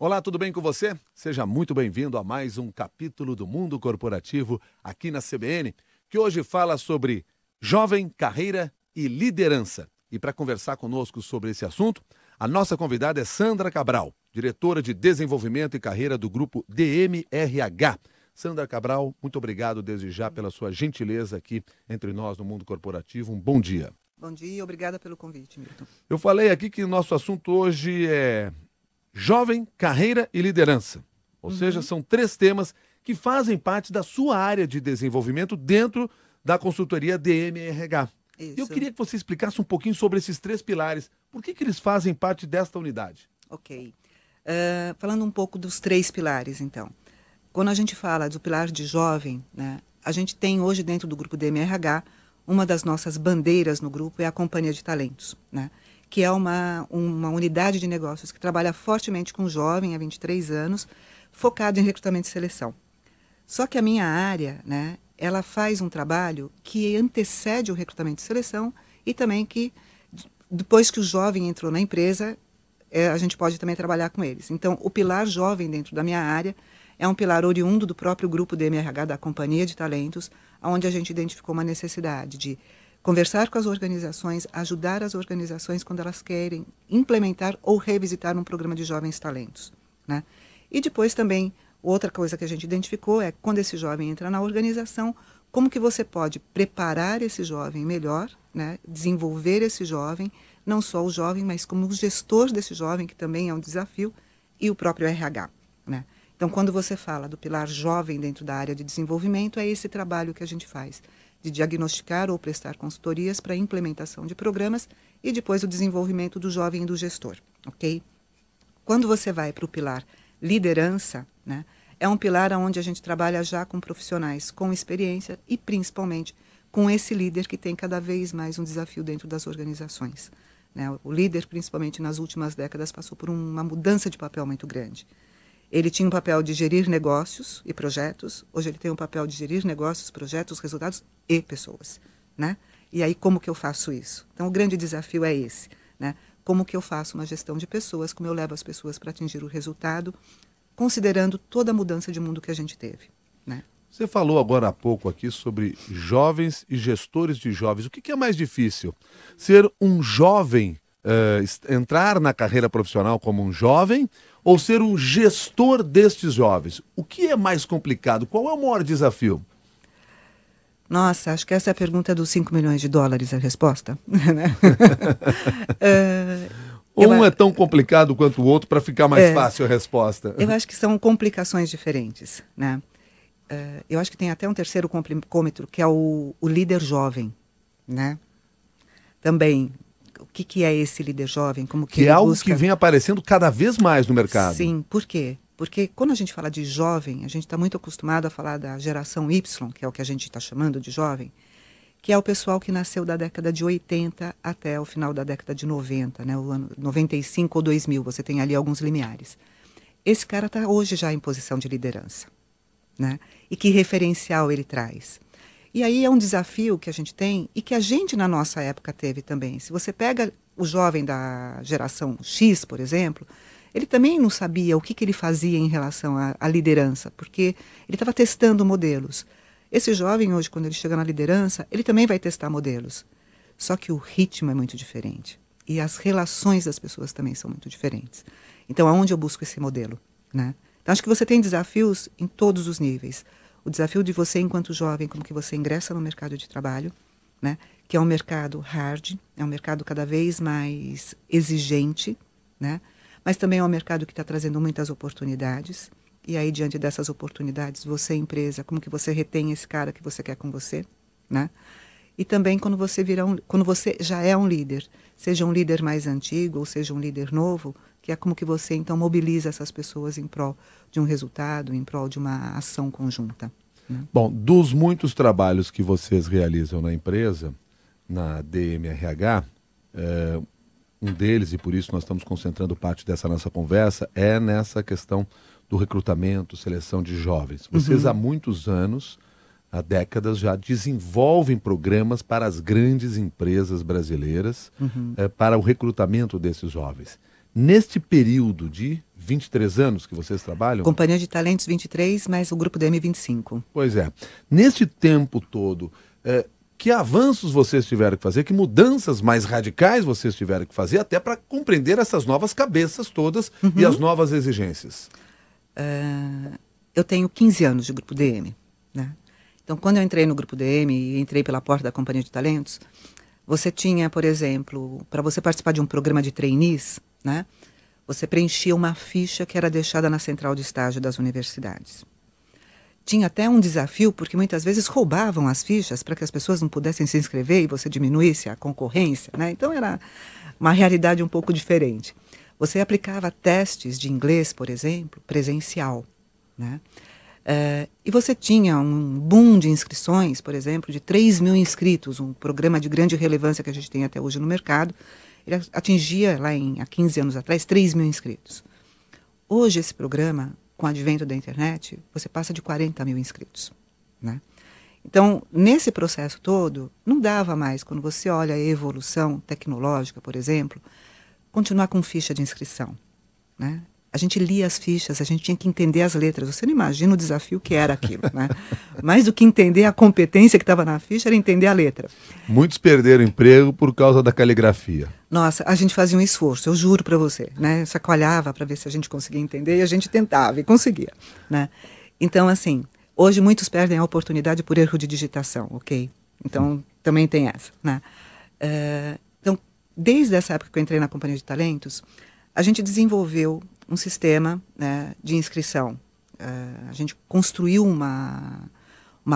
Olá, tudo bem com você? Seja muito bem-vindo a mais um capítulo do Mundo Corporativo aqui na CBN, que hoje fala sobre jovem, carreira e liderança. E para conversar conosco sobre esse assunto, a nossa convidada é Sandra Cabral, diretora de Desenvolvimento e Carreira do Grupo DMRH. Sandra Cabral, muito obrigado desde já pela sua gentileza aqui entre nós no Mundo Corporativo. Um bom dia. Bom dia e obrigada pelo convite, Milton. Eu falei aqui que o nosso assunto hoje é jovem, carreira e liderança. Ou seja, são 3 temas que fazem parte da sua área de desenvolvimento dentro da consultoria DMRH. Isso. Eu queria que você explicasse um pouquinho sobre esses 3 pilares. Por que eles fazem parte desta unidade? Ok. Falando um pouco dos 3 pilares, então. Quando a gente fala do pilar de jovem, né, a gente tem hoje dentro do grupo DMRH, uma das nossas bandeiras no grupo é a Companhia de Talentos, né, que é uma unidade de negócios que trabalha fortemente com jovem, há 23 anos, focado em recrutamento e seleção. Só que a minha área, né, ela faz um trabalho que antecede o recrutamento e seleção e também que, depois que o jovem entrou na empresa, a gente pode também trabalhar com eles. Então, o pilar jovem dentro da minha área é um pilar oriundo do próprio grupo DMRH, da Companhia de Talentos, onde a gente identificou uma necessidade de conversar com as organizações, ajudar as organizações quando elas querem implementar ou revisitar um programa de jovens talentos, né? E depois também, outra coisa que a gente identificou é quando esse jovem entra na organização, como que você pode preparar esse jovem melhor, né? Desenvolver esse jovem, não só o jovem, mas como o gestor desse jovem, que também é um desafio, e o próprio RH, né? Então, quando você fala do pilar jovem dentro da área de desenvolvimento, é esse trabalho que a gente faz, de diagnosticar ou prestar consultorias para a implementação de programas e depois o desenvolvimento do jovem e do gestor, ok? Quando você vai para o pilar liderança, né, é um pilar onde a gente trabalha já com profissionais com experiência e principalmente com esse líder que tem cada vez mais um desafio dentro das organizações, né? O líder, principalmente nas últimas décadas, passou por uma mudança de papel muito grande. Ele tinha um papel de gerir negócios e projetos, hoje ele tem um papel de gerir negócios, projetos, resultados e pessoas, né? E aí, como que eu faço isso? Então, o grande desafio é esse, né? Como que eu faço uma gestão de pessoas, como eu levo as pessoas para atingir o resultado, considerando toda a mudança de mundo que a gente teve, né? Você falou agora há pouco aqui sobre jovens e gestores de jovens. O que é mais difícil? Ser um jovem, entrar na carreira profissional como um jovem, ou ser um gestor destes jovens? O que é mais complicado? Qual é o maior desafio? Nossa, acho que essa é a pergunta dos 5 milhões de dólares, a resposta. Um é tão complicado quanto o outro para ficar mais fácil a resposta. Eu acho que são complicações diferentes, né? Eu acho que tem até um terceiro complicômetro, que é o líder jovem, né? Também, o que é esse líder jovem? Como que é algo busca... que vem aparecendo cada vez mais no mercado. Sim, por quê? Porque quando a gente fala de jovem, a gente está muito acostumado a falar da geração Y, que é o que a gente está chamando de jovem, que é o pessoal que nasceu da década de 80 até o final da década de 90, né? O ano 95 ou 2000, você tem ali alguns limiares. Esse cara está hoje já em posição de liderança, né? E que referencial ele traz? E aí é um desafio que a gente tem e que a gente na nossa época teve também. Se você pega o jovem da geração X, por exemplo, ele também não sabia o que ele fazia em relação à liderança, porque ele estava testando modelos. Esse jovem hoje, quando ele chega na liderança, ele também vai testar modelos. Só que o ritmo é muito diferente. E as relações das pessoas também são muito diferentes. Então, aonde eu busco esse modelo, né? Então, acho que você tem desafios em todos os níveis. O desafio de você, enquanto jovem, como que você ingressa no mercado de trabalho, né? Que é um mercado hard, é um mercado cada vez mais exigente, né? Mas também é um mercado que está trazendo muitas oportunidades. E aí, diante dessas oportunidades, você, empresa, como que você retém esse cara que você quer com você, né? E também quando você já é um líder, seja um líder mais antigo ou seja um líder novo, que é como que você, então, mobiliza essas pessoas em prol de um resultado, em prol de uma ação conjunta, né? Bom, dos muitos trabalhos que vocês realizam na empresa, na DMRH, um deles, e por isso nós estamos concentrando parte dessa nossa conversa, é nessa questão do recrutamento, seleção de jovens. Vocês há muitos anos, há décadas, já desenvolvem programas para as grandes empresas brasileiras para o recrutamento desses jovens. Neste período de 23 anos que vocês trabalham? Companhia de Talentos 23, mas o Grupo DM 25. Pois é. Neste tempo todo, que avanços vocês tiveram que fazer, que mudanças mais radicais vocês tiveram que fazer, até para compreender essas novas cabeças todas e as novas exigências? Eu tenho 15 anos de Grupo DM, né? Então, quando eu entrei no Grupo DM e entrei pela porta da Companhia de Talentos, você tinha, por exemplo, para você participar de um programa de trainees, né? Você preenchia uma ficha que era deixada na central de estágio das universidades. Tinha até um desafio, porque muitas vezes roubavam as fichas para que as pessoas não pudessem se inscrever e você diminuísse a concorrência, né? Então era uma realidade um pouco diferente. Você aplicava testes de inglês, por exemplo, presencial, né? E você tinha um boom de inscrições, por exemplo, de 3 mil inscritos, um programa de grande relevância que a gente tem até hoje no mercado. Ele atingia, há 15 anos atrás, 3 mil inscritos. Hoje, esse programa, com o advento da internet, você passa de 40 mil inscritos, né? Então, nesse processo todo, não dava mais, quando você olha a evolução tecnológica, por exemplo, continuar com ficha de inscrição, né? A gente lia as fichas, a gente tinha que entender as letras. Você não imagina o desafio que era aquilo, né? Mais do que entender a competência que estava na ficha, era entender a letra. Muitos perderam emprego por causa da caligrafia. Nossa, a gente fazia um esforço, eu juro para você, né? Chacoalhava para ver se a gente conseguia entender e a gente tentava e conseguia, né? Então, assim, hoje muitos perdem a oportunidade por erro de digitação, ok? Então, também tem essa, né? Então, desde essa época que eu entrei na Companhia de Talentos, a gente desenvolveu um sistema, né, de inscrição. A gente construiu uma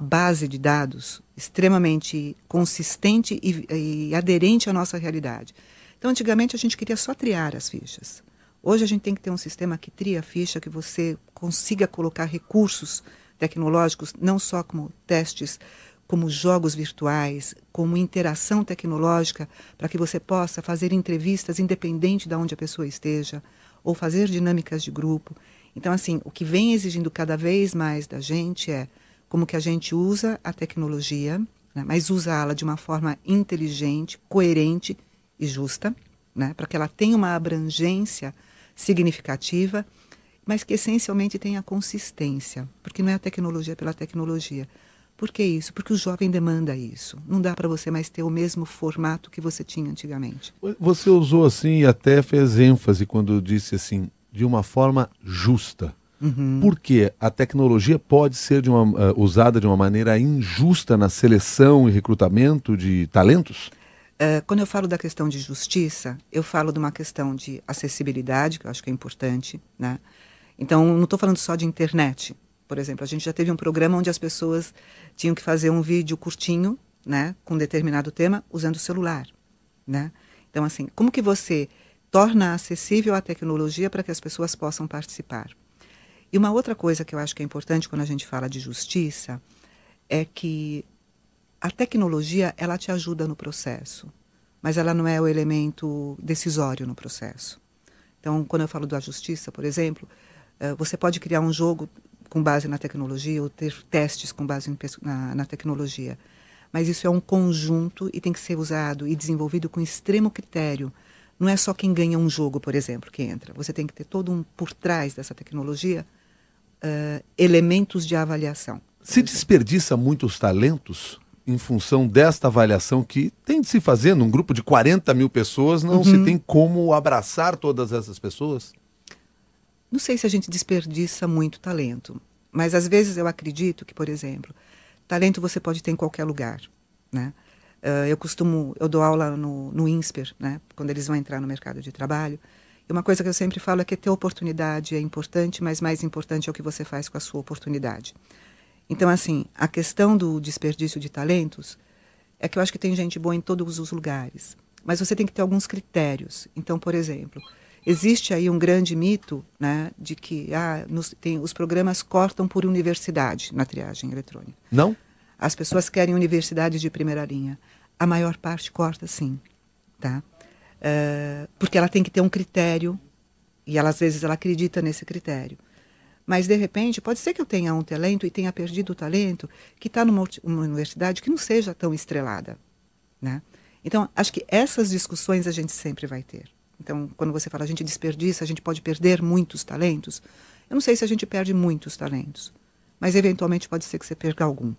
base de dados extremamente consistente e aderente à nossa realidade. Então, antigamente, a gente queria só triar as fichas. Hoje, a gente tem que ter um sistema que tria a ficha, que você consiga colocar recursos tecnológicos, não só como testes, como jogos virtuais, como interação tecnológica, para que você possa fazer entrevistas independente de onde a pessoa esteja, ou fazer dinâmicas de grupo. Então, assim, o que vem exigindo cada vez mais da gente é como que a gente usa a tecnologia, né, mas usá-la de uma forma inteligente, coerente e justa, né, para que ela tenha uma abrangência significativa, mas que essencialmente tenha consistência, porque não é a tecnologia pela tecnologia. Por que isso? Porque o jovem demanda isso. Não dá para você mais ter o mesmo formato que você tinha antigamente. Você usou assim e até fez ênfase quando disse assim, de uma forma justa. Por que a tecnologia pode ser usada de uma maneira injusta na seleção e recrutamento de talentos? Quando eu falo da questão de justiça, eu falo de uma questão de acessibilidade, que eu acho que é importante, né? Então, não estou falando só de internet. Por exemplo, a gente já teve um programa onde as pessoas tinham que fazer um vídeo curtinho, né, com determinado tema, usando o celular, né? Então, assim, como que você torna acessível a tecnologia para que as pessoas possam participar? E uma outra coisa que eu acho que é importante quando a gente fala de justiça é que a tecnologia, ela te ajuda no processo, mas ela não é o elemento decisório no processo. Então, quando eu falo da justiça, por exemplo, você pode criar um jogo com base na tecnologia, ou ter testes com base na tecnologia. Mas isso é um conjunto e tem que ser usado e desenvolvido com extremo critério. Não é só quem ganha um jogo, por exemplo, que entra. Você tem que ter todo por trás dessa tecnologia, elementos de avaliação. Se desperdiça muitos talentos em função desta avaliação que tem de se fazer num grupo de 40 mil pessoas, não se tem como abraçar todas essas pessoas? Não sei se a gente desperdiça muito talento, mas às vezes eu acredito que, por exemplo, talento você pode ter em qualquer lugar, né? Eu dou aula no INSPER, né, quando eles vão entrar no mercado de trabalho, e uma coisa que eu sempre falo é que ter oportunidade é importante, mas mais importante é o que você faz com a sua oportunidade. Então, assim, a questão do desperdício de talentos é que eu acho que tem gente boa em todos os lugares, mas você tem que ter alguns critérios. Então, por exemplo, existe aí um grande mito, né, de que os programas cortam por universidade na triagem eletrônica. Não? As pessoas querem universidades de primeira linha. A maior parte corta, sim. Tá? Porque ela tem que ter um critério, e ela, às vezes ela acredita nesse critério. Mas, de repente, pode ser que eu tenha um talento e tenha perdido o talento que está numa universidade que não seja tão estrelada, né? Então, acho que essas discussões a gente sempre vai ter. Então, quando você fala a gente desperdiça, a gente pode perder muitos talentos. Eu não sei se a gente perde muitos talentos, mas eventualmente pode ser que você perca algum.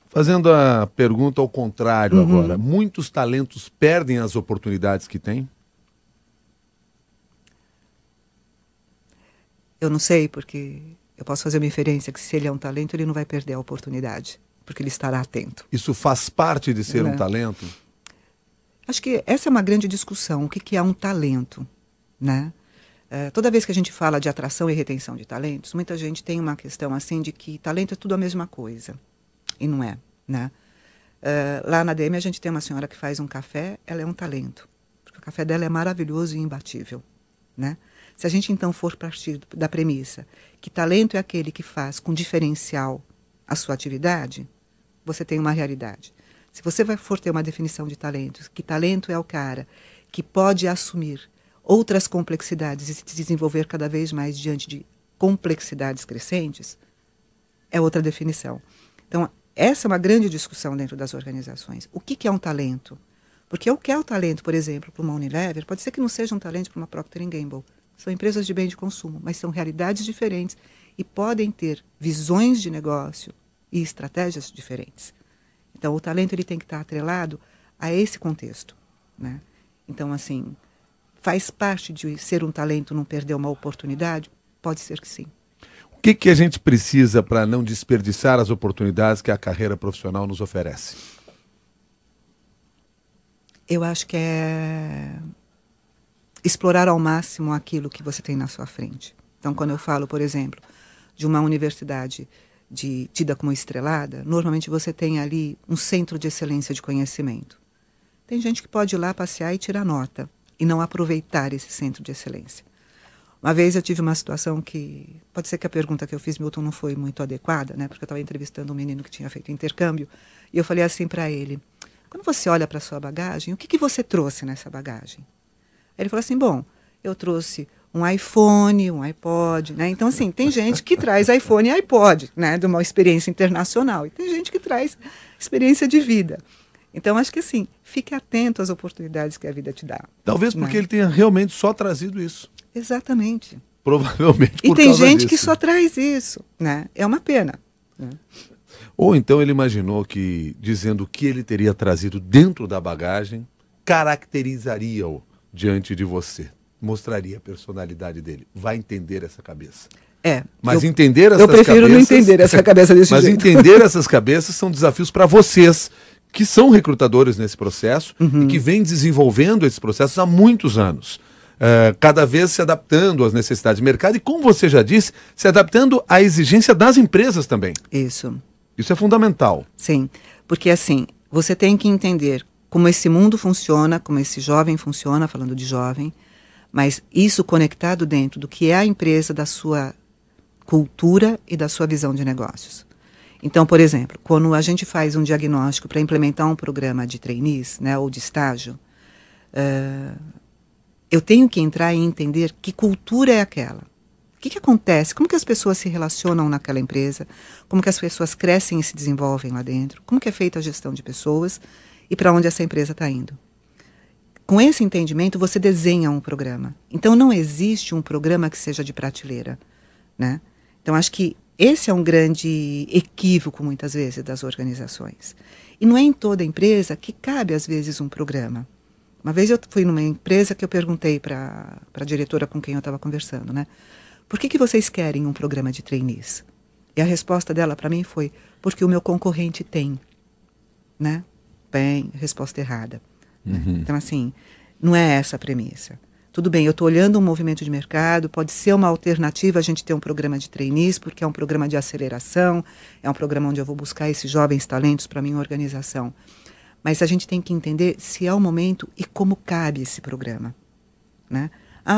Fazendo a pergunta ao contrário agora, muitos talentos perdem as oportunidades que têm? Eu não sei, porque eu posso fazer uma inferência que se ele é um talento, ele não vai perder a oportunidade, porque ele estará atento. Isso faz parte de ser um talento? Acho que essa é uma grande discussão, o que é um talento, né? Toda vez que a gente fala de atração e retenção de talentos, muita gente tem uma questão assim de que talento é tudo a mesma coisa. E não é, né? Lá na DM a gente tem uma senhora que faz um café, ela é um talento. Porque o café dela é maravilhoso e imbatível, né? Se a gente então for partir da premissa que talento é aquele que faz com diferencial a sua atividade, você tem uma realidade. Se você for ter uma definição de talentos, que talento é o cara que pode assumir outras complexidades e se desenvolver cada vez mais diante de complexidades crescentes, é outra definição. Então, essa é uma grande discussão dentro das organizações. O que é um talento? Porque o que é o talento, por exemplo, para uma Unilever, pode ser que não seja um talento para uma Procter & Gamble. São empresas de bem de consumo, mas são realidades diferentes e podem ter visões de negócio e estratégias diferentes. Então, o talento ele tem que estar atrelado a esse contexto, né? Então, assim, faz parte de ser um talento não perder uma oportunidade? Pode ser que sim. O que a gente precisa para não desperdiçar as oportunidades que a carreira profissional nos oferece? Eu acho que é explorar ao máximo aquilo que você tem na sua frente. Então, quando eu falo, por exemplo, de uma universidade tida como estrelada, normalmente você tem ali um centro de excelência de conhecimento. Tem gente que pode ir lá passear e tirar nota e não aproveitar esse centro de excelência. Uma vez eu tive uma situação que, pode ser que a pergunta que eu fiz, Milton, não foi muito adequada, né? Porque eu estava entrevistando um menino que tinha feito intercâmbio, e eu falei assim para ele, quando você olha para a sua bagagem, o que você trouxe nessa bagagem? Aí ele falou assim, bom, eu trouxe um iPhone, um iPod, né? Então, assim, tem gente que traz iPhone e iPod, né? De uma experiência internacional. E tem gente que traz experiência de vida. Então, acho que, assim, fique atento às oportunidades que a vida te dá. Talvez porque ele tenha realmente só trazido isso. Exatamente. Provavelmente por E tem causa gente disso. que só traz isso, né? É uma pena. Né? Ou então ele imaginou que, dizendo o que ele teria trazido dentro da bagagem, caracterizaria-o diante de você. Mostraria a personalidade dele. Vai entender essa cabeça. Mas entender essas cabeças... Eu prefiro não entender essa cabeça desse mas jeito. entender essas cabeças são desafios para vocês, que são recrutadores nesse processo e que vêm desenvolvendo esses processos há muitos anos. Cada vez se adaptando às necessidades do mercado e, como você já disse, se adaptando à exigência das empresas também. Isso. Isso é fundamental. Sim, porque assim, você tem que entender como esse mundo funciona, como esse jovem funciona, falando de jovem, mas isso conectado dentro do que é a empresa, da sua cultura e da sua visão de negócios. Então, por exemplo, quando a gente faz um diagnóstico para implementar um programa de trainees, né, ou de estágio, eu tenho que entrar e entender que cultura é aquela. O que acontece? Como que as pessoas se relacionam naquela empresa? Como que as pessoas crescem e se desenvolvem lá dentro? Como que é feita a gestão de pessoas? E para onde essa empresa está indo? Com esse entendimento, você desenha um programa. Então, não existe um programa que seja de prateleira, né? Então, acho que esse é um grande equívoco, muitas vezes, das organizações. E não é em toda empresa que cabe, às vezes, um programa. Uma vez eu fui numa empresa que eu perguntei para a diretora com quem eu estava conversando, né? Por que vocês querem um programa de trainees? E a resposta dela para mim foi, porque o meu concorrente tem, né? Bem, resposta errada. Né? Então, assim, não é essa a premissa. Tudo bem, eu estou olhando um movimento de mercado, pode ser uma alternativa a gente ter um programa de trainees, porque é um programa de aceleração, é um programa onde eu vou buscar esses jovens talentos para a minha organização. Mas a gente tem que entender se é o momento e como cabe esse programa. Né?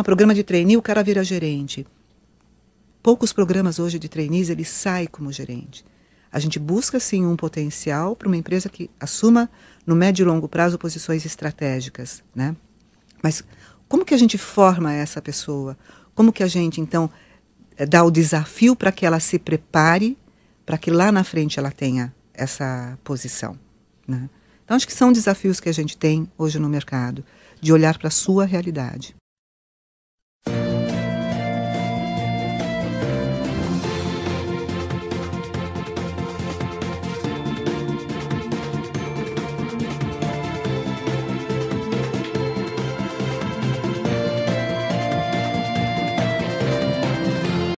Programa de trainee, o cara vira gerente. Poucos programas hoje de trainees, ele sai como gerente. A gente busca, sim, um potencial para uma empresa que assuma, no médio e longo prazo, posições estratégicas, né? Mas como que a gente forma essa pessoa? Como que a gente, então, dá o desafio para que ela se prepare, para que lá na frente ela tenha essa posição, né? Então, acho que são desafios que a gente tem hoje no mercado, de olhar para a sua realidade.